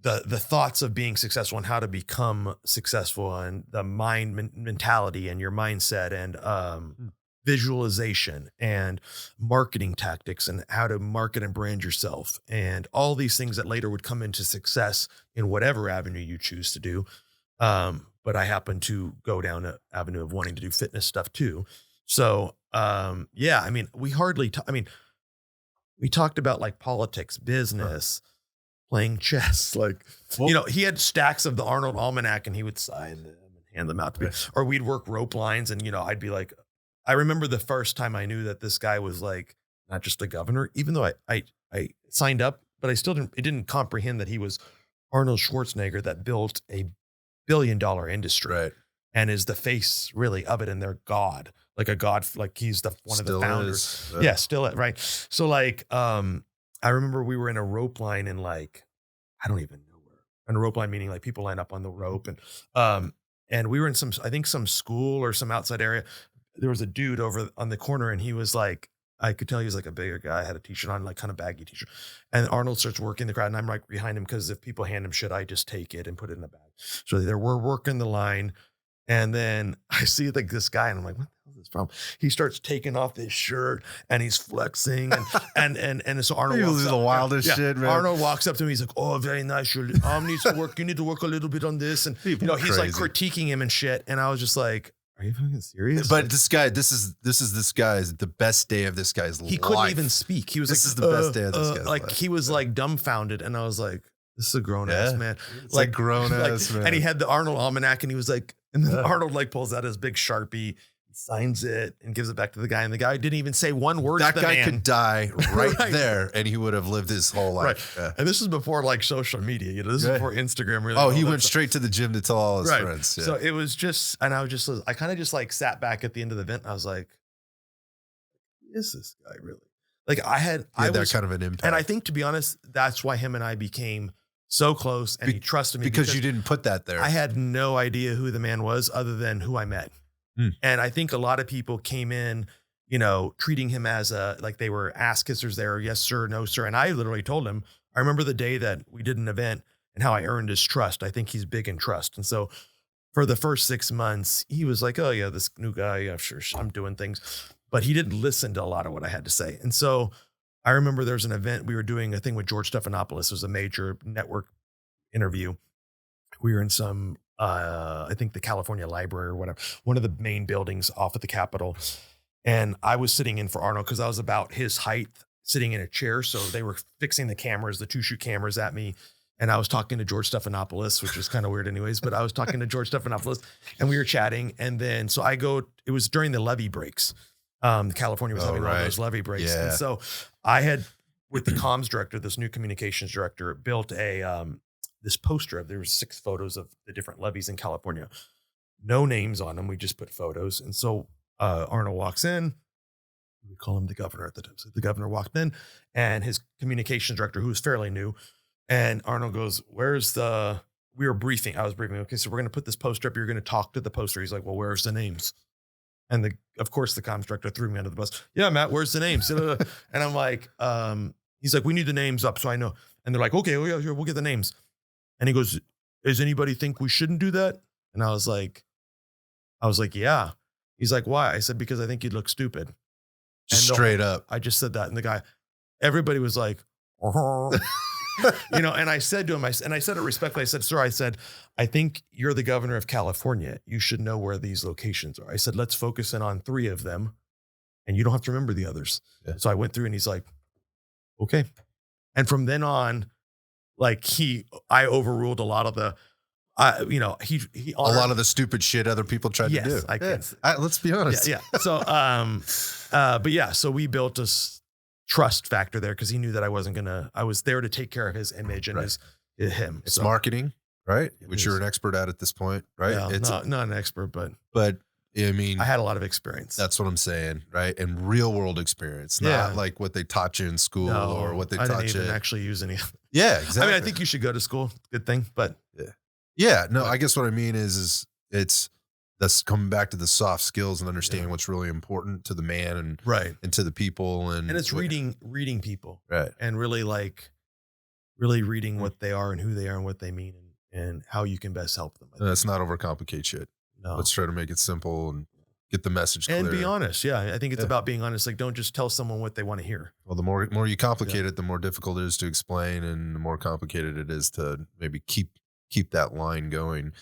the thoughts of being successful and how to become successful and the mentality and your mindset and visualization and marketing tactics and how to market and brand yourself and all these things that later would come into success in whatever avenue you choose to do. But I happen to go down an avenue of wanting to do fitness stuff too. So, yeah, I mean, we talked about like politics, business, playing chess. Like, he had stacks of the Arnold Almanac and he would sign them and hand them out to me, or we'd work rope lines. And, I'd be like, I remember the first time I knew that this guy was like, not just a governor, even though I signed up, but I still didn't comprehend that he was Arnold Schwarzenegger that built a billion-dollar industry, right? And is the face really of it. And they're God, like a God, like he's one of the founders. Yeah, still it. Right. So like, I remember we were in a rope line in like, I don't even know where, and a rope line meaning like people line up on the rope and we were in some school or some outside area. There was a dude over on the corner and he was like, I could tell he was like a bigger guy, had a t-shirt on, like kind of baggy t-shirt. And Arnold starts working the crowd and I'm right behind him because if people hand him shit, I just take it and put it in the bag. So we're working the line. And then I see like this guy and I'm like, what the hell is this from? He starts taking off his shirt and he's flexing and so Arnold walks up. The wildest shit, man. Arnold walks up to me. He's like, oh, very nice. Your arm needs to work. You need to work a little bit on this. And he's like critiquing him and shit. And I was just like, are you fucking serious? But this guy, this is this guy's the best day of this guy's life. He couldn't even speak. He was this is the best day of this guy's like life. He was like dumbfounded, and I was like, "This is a grown ass man." It's like grown ass man. And he had the Arnold Almanac, and he was like, and then Arnold like pulls out his big Sharpie, signs it, and gives it back to the guy. And the guy didn't even say one word. That to the guy man. could die right there, and he would have lived his whole life. Right. Yeah. And this is before like social media. This is before Instagram. Really. Oh, he went straight to the gym to tell all his friends. Yeah. So it was just, and I kind of just like sat back at the end of the event. And I was like, who is this guy really? Like I was that kind of an impact. And I think, to be honest, that's why him and I became so close and he trusted me. Because you didn't put that there. I had no idea who the man was other than who I met. And I think a lot of people came in, treating him as like they were ass kissers there. Yes, sir. No, sir. And I literally told him, I remember the day that we did an event and how I earned his trust. I think he's big in trust. And so for the first 6 months, he was like, oh yeah, this new guy, yeah, sure, I'm doing things, but he didn't listen to a lot of what I had to say. And so I remember there was an event, we were doing a thing with George Stephanopoulos. It was a major network interview. We were in some, I think the California Library or whatever, one of the main buildings off of the Capitol. And I was sitting in for Arnold because I was about his height, sitting in a chair. So they were fixing the cameras, the 2-shoot cameras at me. And I was talking to George Stephanopoulos, which is kind of weird anyways, but I was talking to George Stephanopoulos and we were chatting. And then, so it was during the levee breaks. California was having one of those levee breaks. Yeah. And so I had, with the comms director, this new communications director, built this poster there was 6 photos of the different levees in California, no names on them. We just put photos. And so Arnold walks in, we call him the governor at the time. So the governor walked in and his communications director, who was fairly new, and Arnold goes, we were briefing. I was briefing. Okay, so we're going to put this poster up. You're going to talk to the poster. He's like, well, where's the names? And of course the comms director threw me under the bus. Yeah, Matt, where's the names? And I'm like, he's like, we need the names up so I know. And they're like, okay, well, yeah, sure, we'll get the names. And he goes, does anybody think we shouldn't do that? And I was like, yeah. He's like, why? I said, because I think you'd look stupid. Just straight up. I just said that. And the guy, everybody was like, and I said to him, and I said it respectfully. I said, sir, I think you're the governor of California. You should know where these locations are. I said, let's focus in on 3 of them and you don't have to remember the others. Yeah. So I went through and he's like, okay. And from then on, like I overruled a lot of the, a lot of the stupid shit other people tried to do. Let's be honest. Yeah. So, but yeah, so we built a trust factor there because he knew that I was there to take care of his image and him. It's marketing, right? Which you're an expert at this point, right? Yeah, it's not an expert, but I mean, I had a lot of experience. That's what I'm saying, right? And real world experience, not like what they taught you in school or what they taught you. I didn't even actually use any. Yeah, exactly. I mean, I think you should go to school. Good thing, but yeah. No, I guess what I mean is that's coming back to the soft skills and understanding what's really important to the man and to the people and it's reading people, right? And really like really reading what they are and who they are and what they mean and how you can best help them. Let's not overcomplicate shit. No. Let's try to make it simple and get the message clear. And be honest. Yeah. I think it's about being honest. Like, don't just tell someone what they want to hear. Well, the more you complicate it, the more difficult it is to explain, and the more complicated it is to maybe keep that line going.